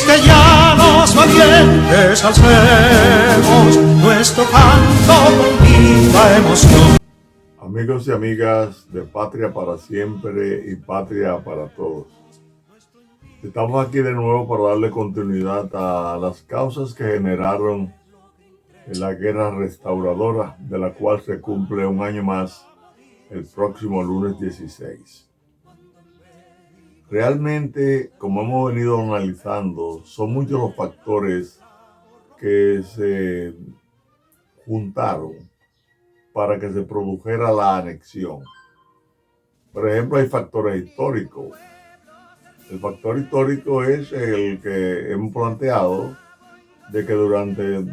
cristianos valientes alcemos nuestro canto con viva emoción. Amigos y amigas de Patria para Siempre y Patria para Todos. Estamos aquí de nuevo para darle continuidad a las causas que generaron la guerra restauradora, de la cual se cumple un año más el próximo lunes 16. Realmente, como hemos venido analizando, son muchos los factores que se juntaron para que se produjera la anexión. Por ejemplo, hay factores históricos. El factor histórico es el que hemos planteado de que durante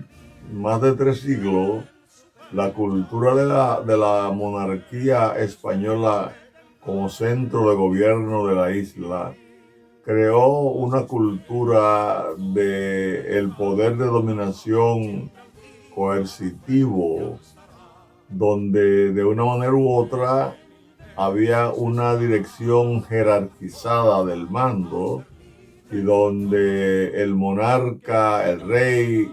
más de 3 siglos la cultura de la monarquía española como centro de gobierno de la isla creó una cultura de el poder de dominación coercitivo, donde de una manera u otra había una dirección jerarquizada del mando y donde el monarca, el rey,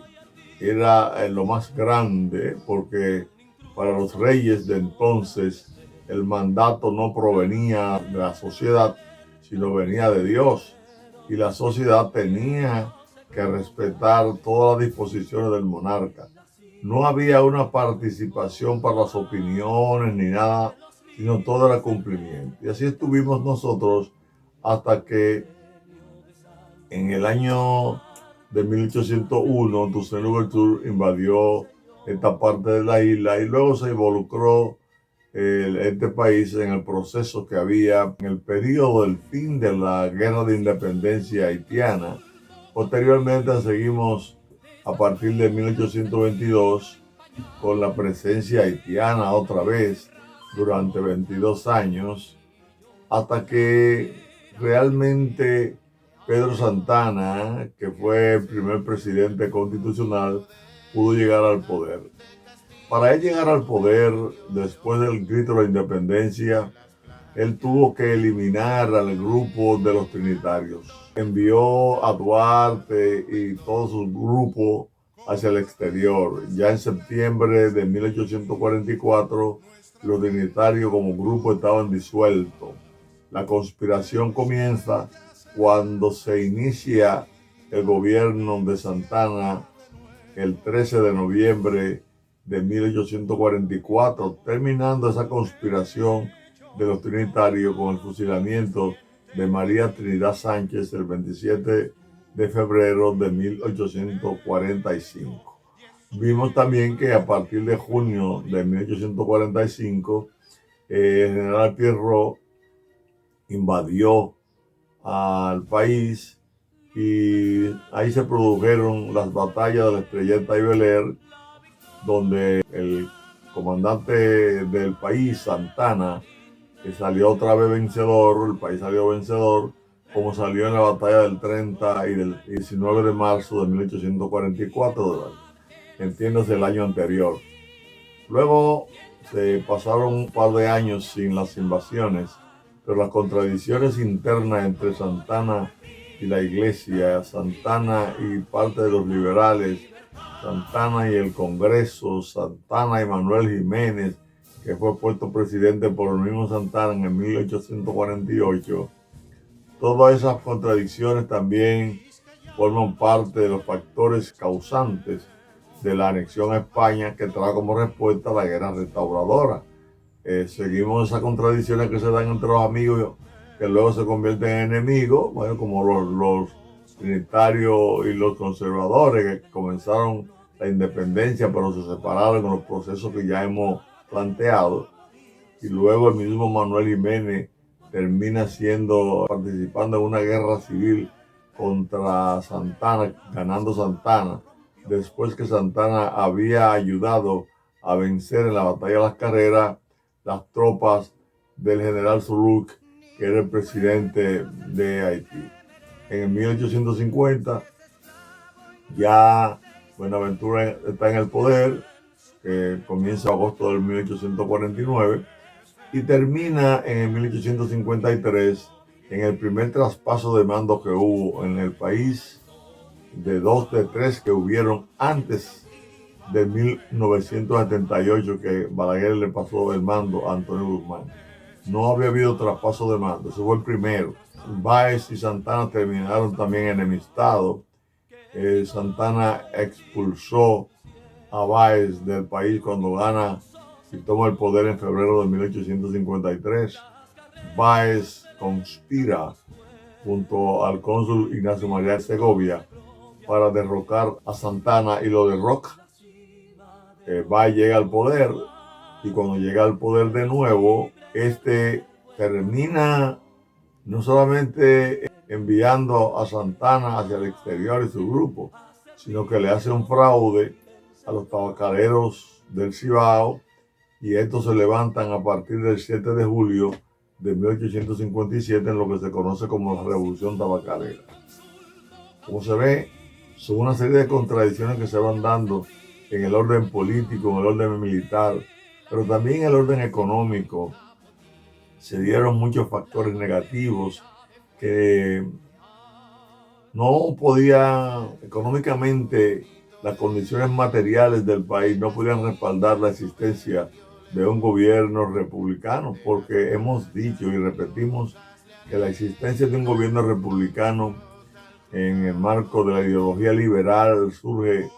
era lo más grande, porque para los reyes de entonces el mandato no provenía de la sociedad, sino venía de Dios, y la sociedad tenía que respetar todas las disposiciones del monarca. No había una participación para las opiniones ni nada, sino todo era cumplimiento. Y así estuvimos nosotros hasta que en el año de 1801 Toussaint Louverture invadió esta parte de la isla y luego se involucró este país en el proceso que había en el periodo del fin de la guerra de independencia haitiana. Posteriormente seguimos a partir de 1822 con la presencia haitiana otra vez durante 22 años, hasta que realmente Pedro Santana, que fue el primer presidente constitucional, pudo llegar al poder. Para él llegar al poder, después del grito de la independencia, él tuvo que eliminar al grupo de los trinitarios. Envió a Duarte y todo su grupo hacia el exterior. Ya en septiembre de 1844, los trinitarios como grupo estaban disueltos. La conspiración comienza cuando se inicia el gobierno de Santana el 13 de noviembre de 1844, terminando esa conspiración de los trinitarios con el fusilamiento de María Trinidad Sánchez el 27 de febrero de 1845. Vimos también que a partir de junio de 1845, el general Pierrot invadió al país y ahí se produjeron las batallas de la Estrelleta y Bel-Air, donde el comandante del país, Santana, que salió otra vez vencedor, el país salió vencedor, como salió en la batalla del 30 y del 19 de marzo de 1844, entiéndase el año anterior. Luego se pasaron un par de años sin las invasiones, pero las contradicciones internas entre Santana y la iglesia, Santana y parte de los liberales, Santana y el Congreso, Santana y Manuel Jiménez, que fue puesto presidente por el mismo Santana en 1848. Todas esas contradicciones también forman parte de los factores causantes de la anexión a España, que trae como respuesta la guerra restauradora. Seguimos esas contradicciones que se dan entre los amigos que luego se convierten en enemigos, bueno, como los trinitarios y los conservadores, que comenzaron la independencia pero se separaron con los procesos que ya hemos planteado, y luego el mismo Manuel Jiménez termina participando en una guerra civil contra Santana, ganando Santana, después que Santana había ayudado a vencer en la batalla de las Carreras las tropas del general Soulouque, que era el presidente de Haití. En el 1850 ya Buenaventura está en el poder, que comienza en agosto del 1849 y termina en el 1853 en el primer traspaso de mando que hubo en el país de 2 de 3 que hubieron antes de 1978, que Balaguer le pasó el mando a Antonio Guzmán. No había habido traspaso de mando, ese fue el primero. Báez y Santana terminaron también enemistados. Santana expulsó a Báez del país cuando gana y toma el poder en febrero de 1853. Báez conspira junto al cónsul Ignacio María Segovia para derrocar a Santana y lo derroca. Báez llega al poder y cuando llega al poder de nuevo, termina no solamente enviando a Santana hacia el exterior y su grupo, sino que le hace un fraude a los tabacaleros del Cibao, y estos se levantan a partir del 7 de julio de 1857 en lo que se conoce como la Revolución Tabacalera. Como se ve, son una serie de contradicciones que se van dando en el orden político, en el orden militar, pero también en el orden económico. Se dieron muchos factores negativos que no podía, económicamente, las condiciones materiales del país no podían respaldar la existencia de un gobierno republicano, porque hemos dicho y repetimos que la existencia de un gobierno republicano en el marco de la ideología liberal surge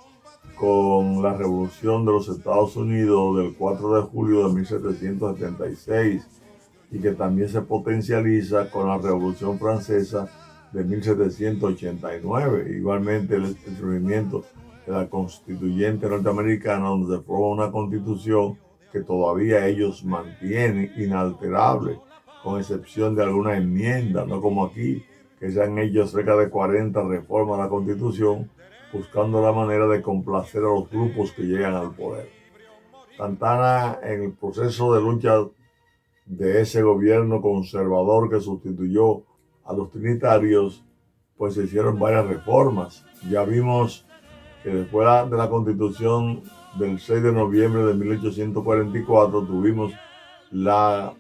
con la revolución de los Estados Unidos del 4 de julio de 1776 y que también se potencializa con la Revolución Francesa de 1789. Igualmente el surgimiento de la constituyente norteamericana, donde se forma una constitución que todavía ellos mantienen inalterable, con excepción de algunas enmiendas, no como aquí, que se han hecho cerca de 40 reformas a la constitución, buscando la manera de complacer a los grupos que llegan al poder. Santana, en el proceso de lucha de ese gobierno conservador que sustituyó a los trinitarios, pues se hicieron varias reformas. Ya vimos que después de la constitución del 6 de noviembre de 1844 tuvimos la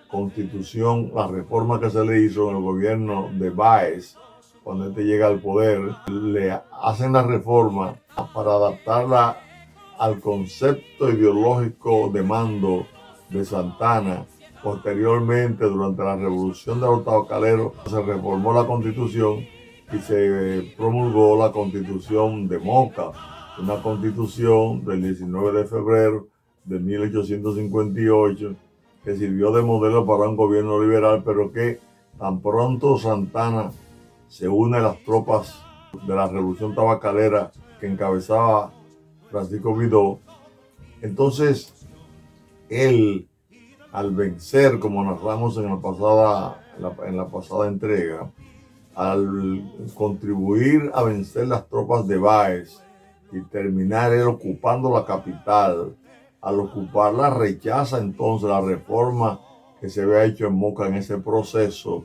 constitución, la reforma que se le hizo en el gobierno de Báez. Cuando este llega al poder, le hacen la reforma para adaptarla al concepto ideológico de mando de Santana. Posteriormente, durante la revolución de los tabacaleros, se reformó la constitución y se promulgó la constitución de Moca, una constitución del 19 de febrero de 1858 que sirvió de modelo para un gobierno liberal, pero que tan pronto Santana se une a las tropas de la revolución tabacalera que encabezaba Francisco Vidó, entonces él, al vencer, como narramos en la pasada entrega, al contribuir a vencer las tropas de Báez y terminar él ocupando la capital, al ocuparla rechaza entonces la reforma que se había hecho en Moca en ese proceso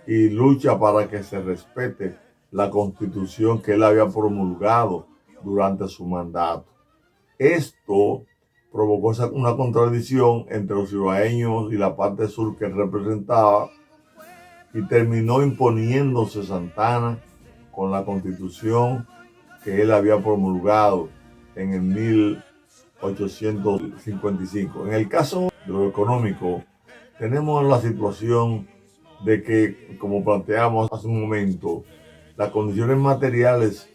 y lucha para que se respete la constitución que él había promulgado durante su mandato. Esto provocó una contradicción entre los cibaeños y la parte sur que él representaba, y terminó imponiéndose Santana con la constitución que él había promulgado en el 1855. En el caso de lo económico, tenemos la situación de que, como planteamos hace un momento, las condiciones materiales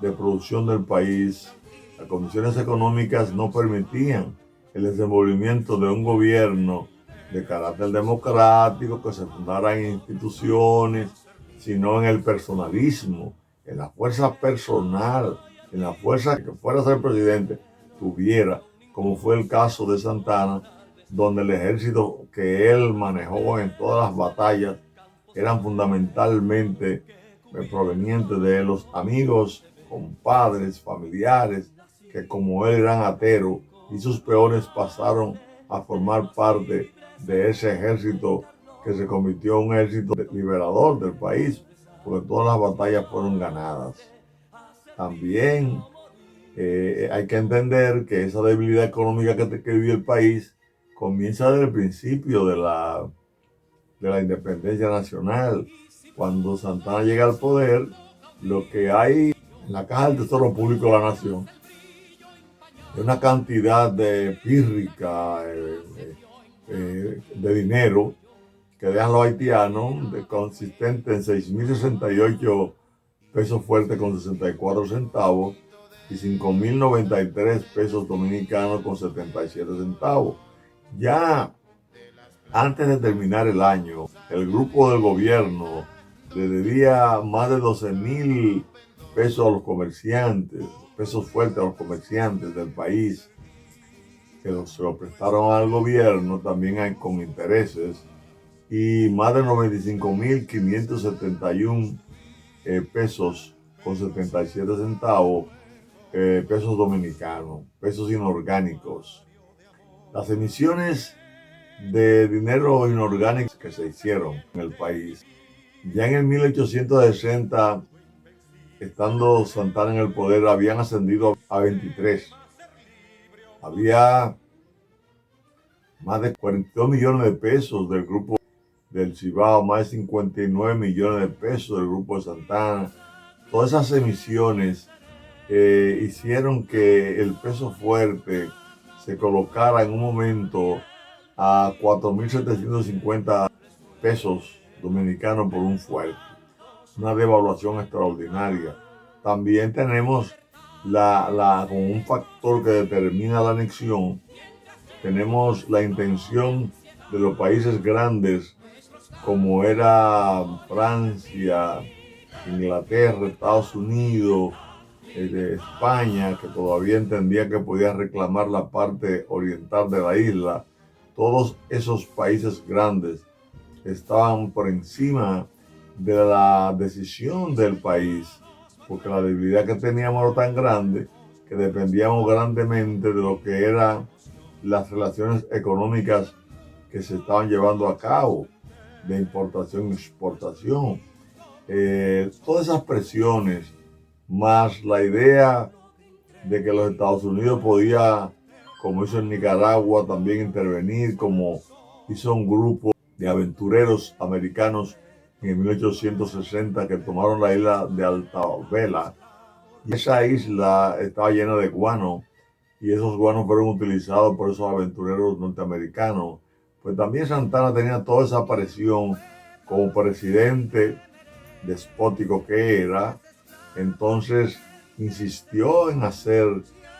de producción del país, las condiciones económicas no permitían el desenvolvimiento de un gobierno de carácter democrático que se fundara en instituciones, sino en el personalismo, en la fuerza personal, en la fuerza que fuera a ser presidente tuviera, como fue el caso de Santana, donde el ejército que él manejó en todas las batallas eran fundamentalmente provenientes de los amigos, compadres, familiares, que como él eran ateros, y sus peones pasaron a formar parte de ese ejército que se convirtió en un ejército liberador del país, porque todas las batallas fueron ganadas. También hay que entender que esa debilidad económica que vive el país comienza desde el principio de la independencia nacional. Cuando Santana llega al poder, lo que hay en la Caja del Tesoro Público de la Nación de una cantidad de pírrica de dinero que dejan los haitianos, consistente en 6.068 pesos fuertes con 64 centavos y 5.093 pesos dominicanos con 77 centavos. Ya antes de terminar el año, el grupo del gobierno le debía más de 12.000 pesos a los comerciantes, pesos fuertes a los comerciantes del país, que se lo prestaron al gobierno también con intereses, y más de 95.571 pesos con 77 centavos, pesos dominicanos, pesos inorgánicos. Las emisiones de dinero inorgánico que se hicieron en el país, ya en el 1860, estando Santana en el poder, habían ascendido a 23. Había más de 42 millones de pesos del grupo del Cibao, más de 59 millones de pesos del grupo de Santana. Todas esas emisiones hicieron que el peso fuerte se colocara en un momento a 4.750 pesos dominicanos por un fuerte. Una devaluación extraordinaria. También tenemos como un factor que determina la anexión, tenemos la intención de los países grandes como era Francia, Inglaterra, Estados Unidos, España, que todavía entendía que podía reclamar la parte oriental de la isla. Todos esos países grandes estaban por encima de la decisión del país, porque la debilidad que teníamos era tan grande que dependíamos grandemente de lo que eran las relaciones económicas que se estaban llevando a cabo, de importación y exportación. Todas esas presiones, más la idea de que los Estados Unidos podía, como hizo en Nicaragua, también intervenir, como hizo un grupo de aventureros americanos en 1860 que tomaron la isla de Alta Vela, y esa isla estaba llena de guano, y esos guanos fueron utilizados por esos aventureros norteamericanos. Pues también Santana tenía toda esa presión como presidente despótico que era, entonces insistió en hacer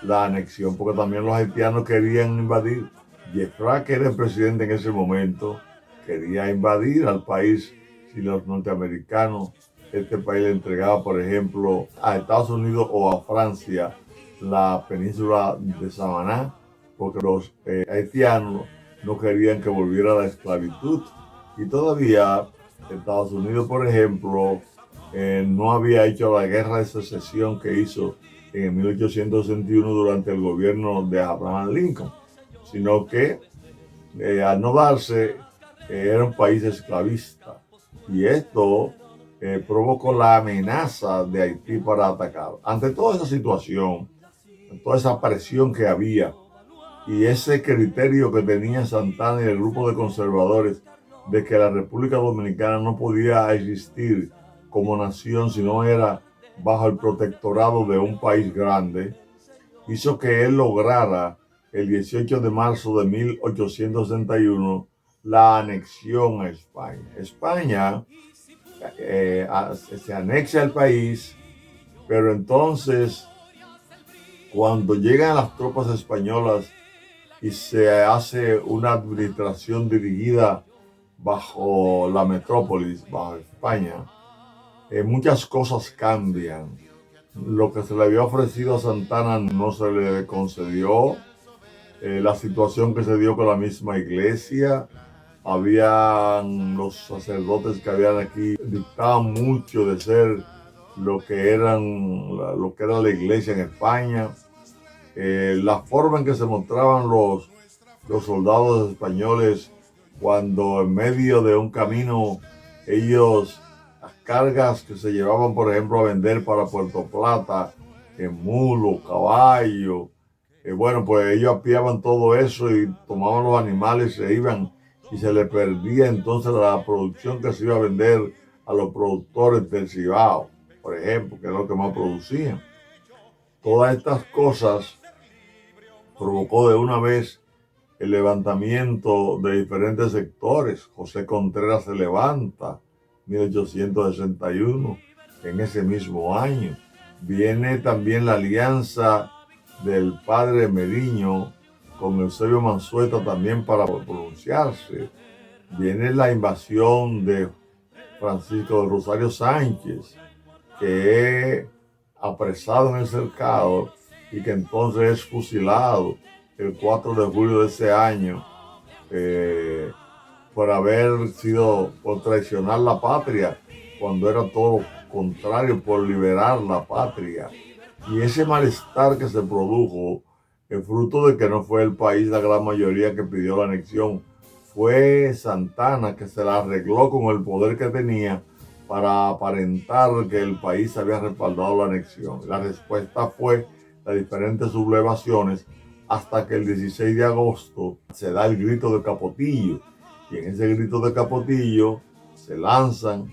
la anexión, porque también los haitianos querían invadir. Jeffra, que era el presidente en ese momento, quería invadir al país si los norteamericanos, este país le entregaba, por ejemplo, a Estados Unidos o a Francia la península de Samaná, porque los haitianos no querían que volviera a la esclavitud. Y todavía Estados Unidos, por ejemplo, no había hecho la guerra de secesión que hizo en 1861 durante el gobierno de Abraham Lincoln, sino que al no darse, era un país esclavista. Y esto provocó la amenaza de Haití para atacar. Ante toda esa situación, toda esa presión que había y ese criterio que tenía Santana y el grupo de conservadores de que la República Dominicana no podía existir como nación si no era bajo el protectorado de un país grande, hizo que él lograra el 18 de marzo de 1861 la anexión a España. España se anexa al país, pero entonces cuando llegan las tropas españolas y se hace una administración dirigida bajo la metrópolis, bajo España, muchas cosas cambian. Lo que se le había ofrecido a Santana no se le concedió. La situación que se dio con la misma iglesia, habían los sacerdotes que habían aquí, dictaban mucho de ser lo que era la iglesia en España. La forma en que se mostraban los soldados españoles cuando en medio de un camino ellos, las cargas que se llevaban, por ejemplo, a vender para Puerto Plata, en mulo, caballo, bueno, pues ellos apiaban todo eso y tomaban los animales y se iban, y se les perdía entonces la producción que se iba a vender a los productores del Cibao. por ejemplo, que es lo que más producían. Todas estas cosas provocó de una vez el levantamiento de diferentes sectores. José Contreras se levanta, 1861, en ese mismo año. Viene también la alianza del padre Meriño con Eusebio Mansueta también para pronunciarse. Viene la invasión de Francisco de Rosario Sánchez, que es apresado en el cercado y que entonces es fusilado el 4 de julio de ese año por traicionar la patria, cuando era todo contrario, por liberar la patria. Y ese malestar que se produjo es fruto de que no fue el país la gran mayoría que pidió la anexión, fue Santana que se la arregló con el poder que tenía para aparentar que el país había respaldado la anexión. La respuesta fue las diferentes sublevaciones, hasta que el 16 de agosto se da el grito de Capotillo, y en ese grito de Capotillo se lanzan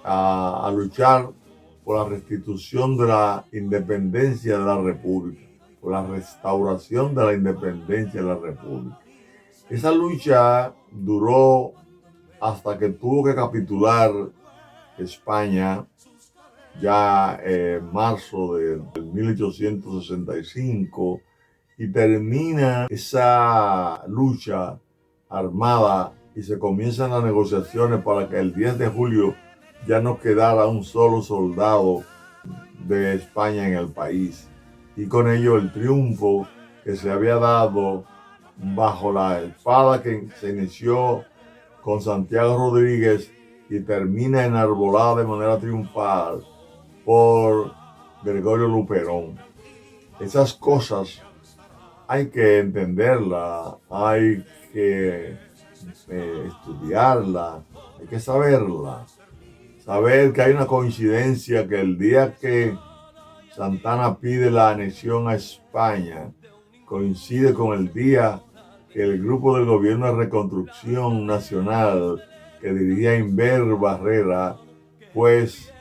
a luchar por la restitución de la independencia de la República, por la restauración de la independencia de la República. Esa lucha duró hasta que tuvo que capitular España ya en marzo de 1865, y termina esa lucha armada y se comienzan las negociaciones para que el 10 de julio ya no quedara un solo soldado de España en el país. Y con ello el triunfo que se había dado bajo la espada que se inició con Santiago Rodríguez y termina enarbolada de manera triunfal por Gregorio Luperón. Esas cosas hay que entenderlas, hay que estudiarlas, hay que saberlas. Saber que hay una coincidencia, que el día que Santana pide la anexión a España coincide con el día que el grupo del Gobierno de Reconstrucción Nacional que dirigía Inver Barrera, pues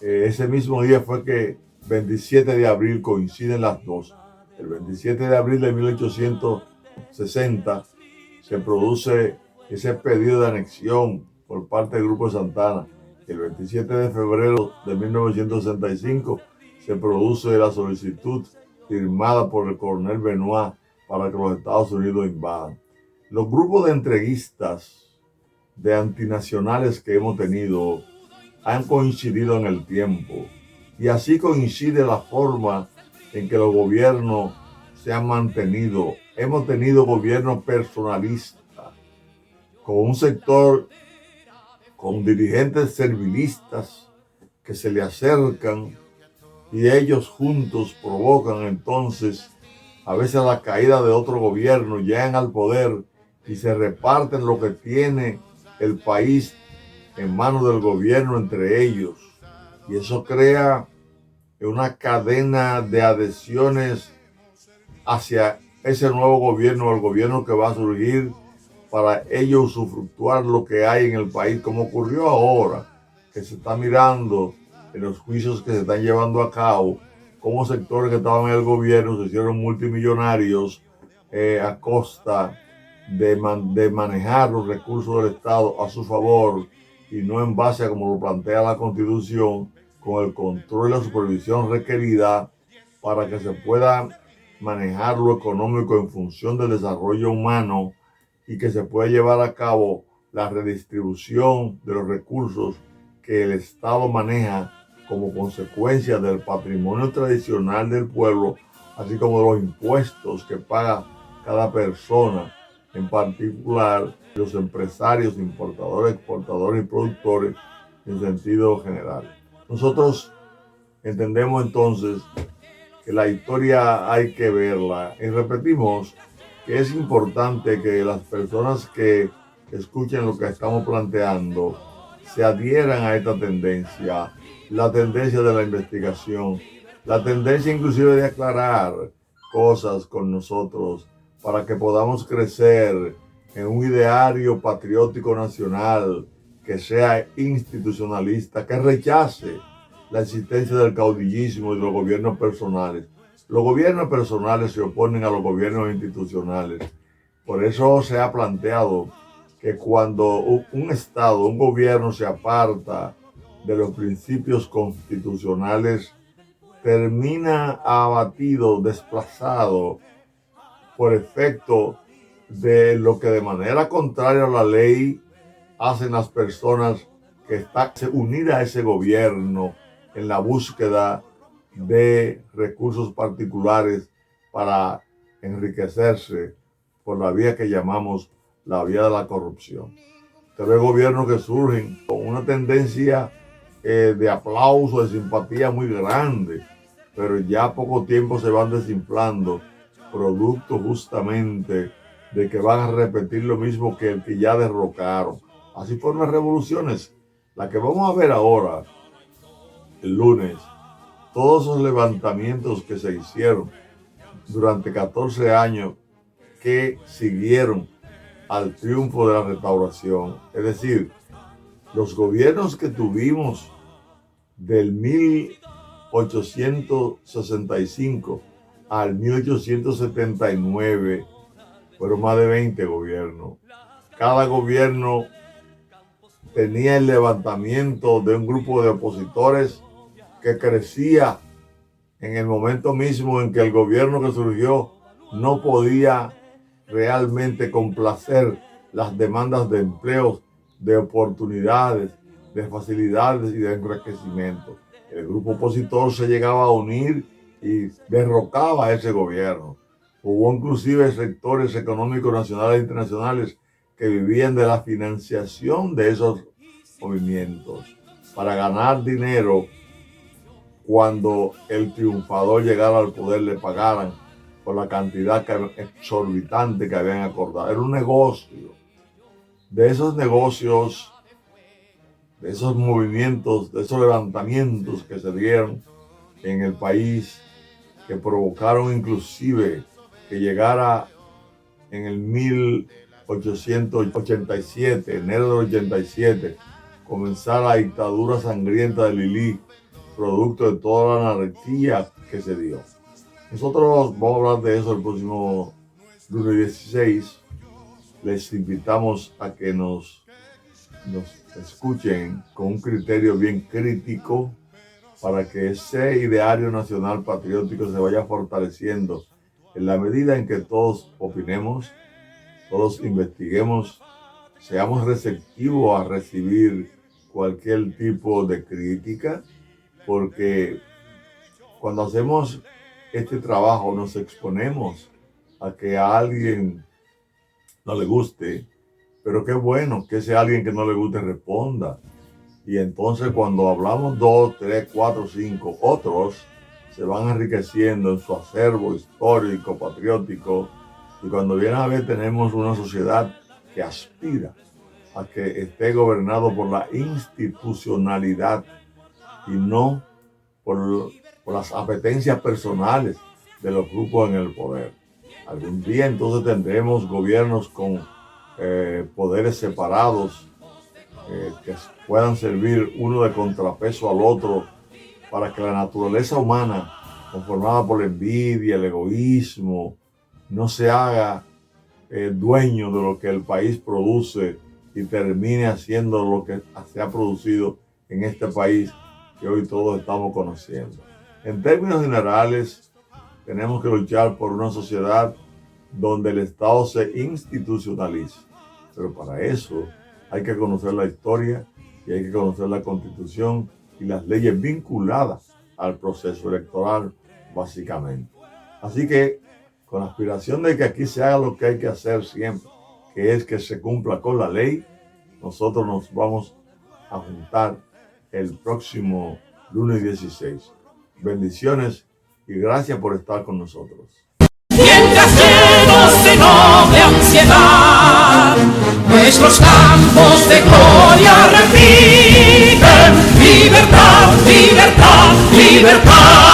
ese mismo día fue que 27 de abril coinciden las dos. El 27 de abril de 1860 se produce ese pedido de anexión por parte del Grupo de Santana. El 27 de febrero de 1965 se produce la solicitud firmada por el coronel Benoit para que los Estados Unidos invadan. Los grupos de entreguistas, de antinacionales que hemos tenido, han coincidido en el tiempo, y así coincide la forma en que los gobiernos se han mantenido. Hemos tenido gobiernos personalistas, con un sector, con dirigentes servilistas que se le acercan y ellos juntos provocan entonces a veces la caída de otro gobierno, llegan al poder y se reparten lo que tiene el país en manos del gobierno entre ellos. Y eso crea una cadena de adhesiones hacia ese nuevo gobierno, el gobierno que va a surgir, para ellos usufructuar lo que hay en el país, como ocurrió ahora, que se está mirando en los juicios que se están llevando a cabo, cómo sectores que estaban en el gobierno se hicieron multimillonarios a costa de manejar los recursos del Estado a su favor, y no en base a como lo plantea la Constitución, con el control y la supervisión requerida para que se pueda manejar lo económico en función del desarrollo humano, y que se pueda llevar a cabo la redistribución de los recursos que el Estado maneja como consecuencia del patrimonio tradicional del pueblo, así como de los impuestos que paga cada persona, en particular los empresarios, importadores, exportadores y productores en sentido general. Nosotros entendemos entonces que la historia hay que verla, y repetimos que es importante que las personas que escuchen lo que estamos planteando se adhieran a esta tendencia, la tendencia de la investigación, la tendencia inclusive de aclarar cosas con nosotros, para que podamos crecer en un ideario patriótico nacional que sea institucionalista, que rechace la existencia del caudillismo y de los gobiernos personales. Los gobiernos personales se oponen a los gobiernos institucionales. Por eso se ha planteado que cuando un Estado, un gobierno se aparta de los principios constitucionales, termina abatido, desplazado por efecto de lo que de manera contraria a la ley hacen las personas que están unidas a ese gobierno en la búsqueda de recursos particulares para enriquecerse por la vía que llamamos la vía de la corrupción. Usted ve gobiernos que surgen con una tendencia de aplauso, de simpatía muy grande, pero ya a poco tiempo se van desinflando, producto justamente de que van a repetir lo mismo que el que ya derrocaron. Así fueron las revoluciones. La que vamos a ver ahora, el lunes, todos esos levantamientos que se hicieron durante 14 años que siguieron al triunfo de la restauración. Es decir, los gobiernos que tuvimos del 1865 al 1879 fueron más de 20 gobiernos. Cada gobierno tenía el levantamiento de un grupo de opositores que crecía en el momento mismo en que el gobierno que surgió no podía realmente complacer las demandas de empleos, de oportunidades, de facilidades y de enriquecimiento. El grupo opositor se llegaba a unir y derrocaba a ese gobierno. Hubo inclusive sectores económicos nacionales e internacionales que vivían de la financiación de esos movimientos para ganar dinero. Cuando el triunfador llegara al poder le pagaran por la cantidad exorbitante que habían acordado. Era un negocio. De esos negocios, de esos movimientos, de esos levantamientos que se dieron en el país, que provocaron inclusive que llegara en el 1887, enero del 87, comenzara la dictadura sangrienta de Lili, producto de toda la anarquía que se dio. Nosotros vamos a hablar de eso el próximo lunes 16. Les invitamos a que nos escuchen con un criterio bien crítico para que ese ideario nacional patriótico se vaya fortaleciendo en la medida en que todos opinemos, todos investiguemos, seamos receptivos a recibir cualquier tipo de crítica, porque cuando hacemos este trabajo nos exponemos a que a alguien no le guste, pero qué bueno que ese alguien que no le guste responda. Y entonces cuando hablamos 2, 3, 4, 5, otros se van enriqueciendo en su acervo histórico, patriótico, y cuando viene a ver tenemos una sociedad que aspira a que esté gobernado por la institucionalidad y no por las apetencias personales de los grupos en el poder. Algún día entonces tendremos gobiernos con poderes separados que puedan servir uno de contrapeso al otro para que la naturaleza humana, conformada por la envidia, el egoísmo, no se haga dueño de lo que el país produce y termine haciendo lo que se ha producido en este país que hoy todos estamos conociendo. En términos generales, tenemos que luchar por una sociedad donde el Estado se institucionalice. Pero para eso hay que conocer la historia y hay que conocer la Constitución y las leyes vinculadas al proceso electoral, básicamente. Así que, con la aspiración de que aquí se haga lo que hay que hacer siempre, que es que se cumpla con la ley, nosotros nos vamos a juntar el próximo lunes 16. Bendiciones y gracias por estar con nosotros. Mientras llenos de noble ansiedad, nuestros campos de gloria repiten: libertad, libertad, libertad.